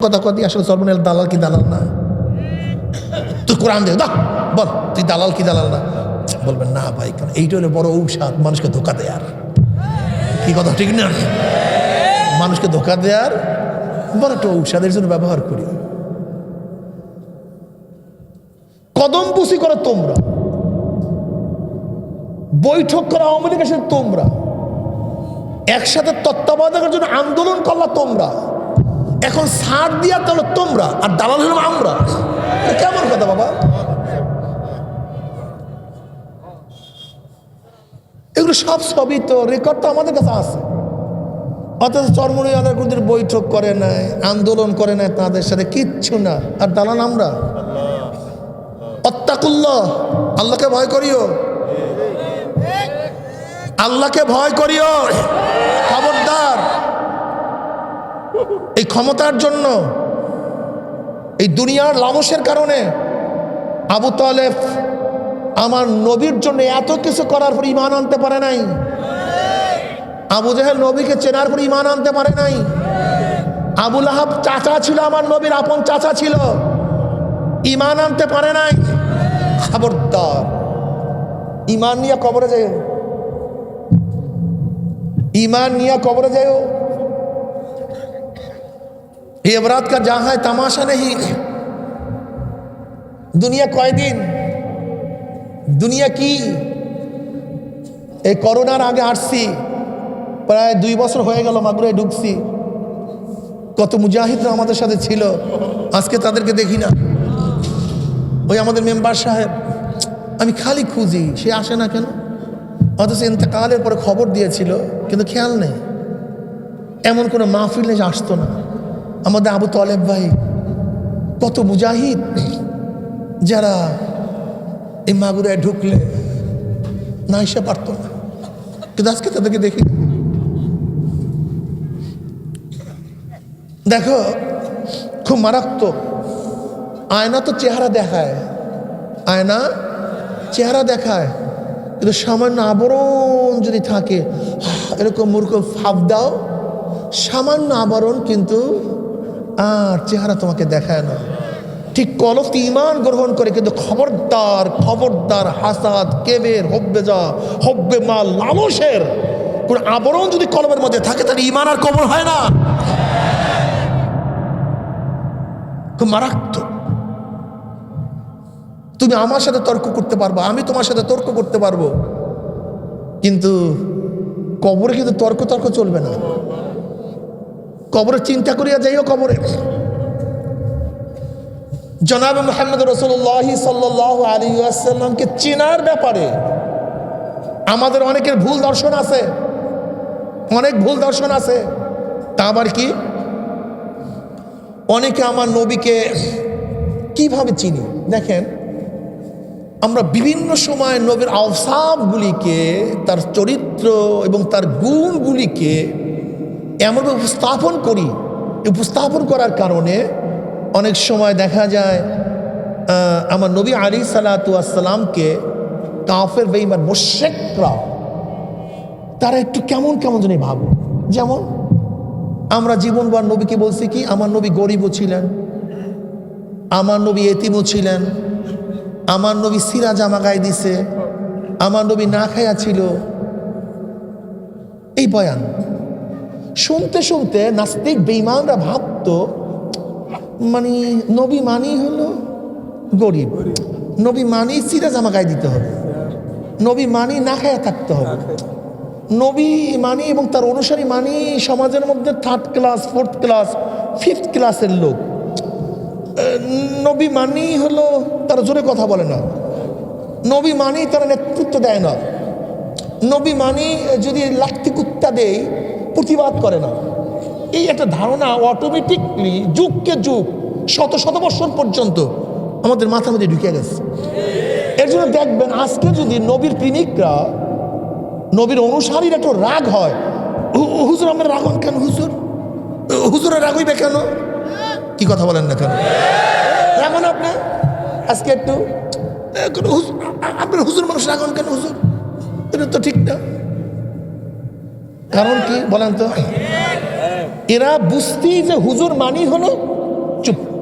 কথা কথা আসলে সর্বনেল দালাল কি দালাল না? তুই কোরআন দে দাও, বল তুই দালাল কি দালাল না? বলবেন না ভাই, কারণ এইটা হলো বড় ঔষধ মানুষকে ধোকা দেয়ার। কি কথা ঠিক না? মানুষকে ধোকা দেয়ার বড় একটা ঔষধের জন্য ব্যবহার করি। কদম বুসি করো তোমরা, বৈঠক করা আওয়ামী লীগের সাথে তোমরা, একসাথে তত্ত্বাবধানের জন্য আন্দোলন করলা তোমরা, এখন ছাড় দিয়া তাহলে তোমরা, আর দালাল হলাম আমরা। কেমন কথা বাবা? এগুলো সবই তো রেকর্ড তো আমাদের কাছে আছে। অথচ চরমুনি আদার কোনদিন বৈঠক করে নাই, আন্দোলন করে নাই, তাদের সাথে কিচ্ছু না, আর দালাল আমরা। অত্তাকুল্লাহ, আল্লাহকে ভয় করিও, আল্লাহকে ভয় করিও। খবরদার, এই ক্ষমতার জন্য, এই দুনিয়ার লালসের কারণে আবু তালেব আমার নবীর জন্য এত কিছু করার পর ঈমান আনতে পারে নাই। আবু জাহেল নবীকে চেনার পর ঈমান আনতে পারে নাই। আবু লাহাব চাচা ছিল, আমার নবীর আপন চাচা ছিল, ঈমান আনতে পারে নাই। খবরদার, ঈমান নিয়ে কবরে যাও, ঈমান নিয়ে কবরে যাও। ये अवरात का जहां है तमाशा नहीं। दुनिया কয়দিন, দুনিয়া কি? এই করোনার আগে আসছি, প্রায় 2 বছর হয়ে গেল, মাগুরায় ঢুকছি। কত মুজাহিদরা আমাদের সাথে ছিল, আজকে তাদেরকে দেখি না। ওই আমাদের মেম্বার সাহেব, আমি খালি খুঁজি, সে আসে না কেন? অথচ ইন্তেকালের পরে খবর দিয়েছিল, কিন্তু খেয়াল নেই। এমন কোনো মাহফিলে আসতো না। আমাদের আবু তালেব ভাই, কত মুজাহিদ যারা এই মাগুরায় ঢুকলে না এসে পারতো না, কিন্তু আজকে তাদেরকে দেখি। দেখো, খুব মারাত্মক। আয়না তো চেহারা দেখায়, আয়না চেহারা দেখায়, কিন্তু সামান্য আবরণ যদি থাকে, এরকম মূর্খ ফাঁপ দাও, সামান্য আবরণ কিন্তু আর চেহারা তোমাকে দেখায় না। ঠিক কলব ঈমান গ্রহণ করে, কিন্তু খবরদার খবরদার, হাসাদ, কেবের, হব্বে মাল, লালসের কোন আবরণ যদি কলবের মধ্যে থাকে, তাহলে ঈমান আর কবর হয় না। খুব মারাত্মক। তুমি আমার সাথে তর্ক করতে পারবা, আমি তোমার সাথে তর্ক করতে পারবো, কিন্তু কবরে কিন্তু তর্ক চলবে না। কবরে চিন্তা করিয়া যাইও। কবরে জনাব মুহাম্মদ রাসূলুল্লাহ সাল্লাল্লাহু আলাইহি ওয়াসাল্লামকে চেনার ব্যাপারে আমাদের অনেকের ভুল দর্শন আছে, অনেক ভুল দর্শন আছে। তা আবার কি? অনেকে আমার নবীকে কিভাবে চিনি? দেখেন, আমরা বিভিন্ন সময় নবীর আওসাফগুলিকে, তার চরিত্র এবং তার গুণগুলিকে এমনভাবে উপস্থাপন করি। উপস্থাপন করার কারণে অনেক সময় দেখা যায় আমার নবী আলাইহিস সালাতু ওয়াস সালামকে কাফের, বেঈমান, মুশরিকরা তারা একটু কেমন কেমন জানি ভাবে। যেমন আমরা জীবনভর নবীকে বলছি কি, আমার নবী গরিবও ছিলেন, আমার নবী এতিমও ছিলেন, আমার নবী সিরা জামা গায়ে দিছে, আমার নবী না খায়া ছিল। এই বয়ান শুনতে শুনতে নাস্তিক বেঈমানরা ভাবতো, মানে নবী মানেই হলো গরিব, নবী মানেই সিরা জামা গায়ে দিতে হবে, নবী মানেই না খায়া থাকতে হবে, নবী মানি এবং তার অনুসারী মানি সমাজের মধ্যে 3rd class, 4th class, 5th ক্লাসের লোক। নবী মানি হলো তারা জোরে কথা বলে না, নবী মানি তারা নেতৃত্ব দেয় না, নবী মানি যদি লাঠি কুত্তা দেয় প্রতিবাদ করে না। এই একটা ধারণা অটোমেটিকলি যুগকে যুগ, শত শত বছর পর্যন্ত আমাদের মাথার মধ্যে ঢুকে গেছে। এর জন্য দেখবেন, আজকে যদি নবীর প্রেমিকরা, নবীর অনুসারীর একটু রাগ হয়, হুজুর আমরা রাগ হন কেন? হুজুরের রাগ হইবে কেন? কি কথা বলেন না কেন? রাগন আপনি আজকে একটু, আপনার হুজুর মানুষ রাগন কেন? হুজুর, এটা তো ঠিক না। কারণ কি বলেন তো? এরা বুঝতেই যে হুজুর মানি হলো চুপ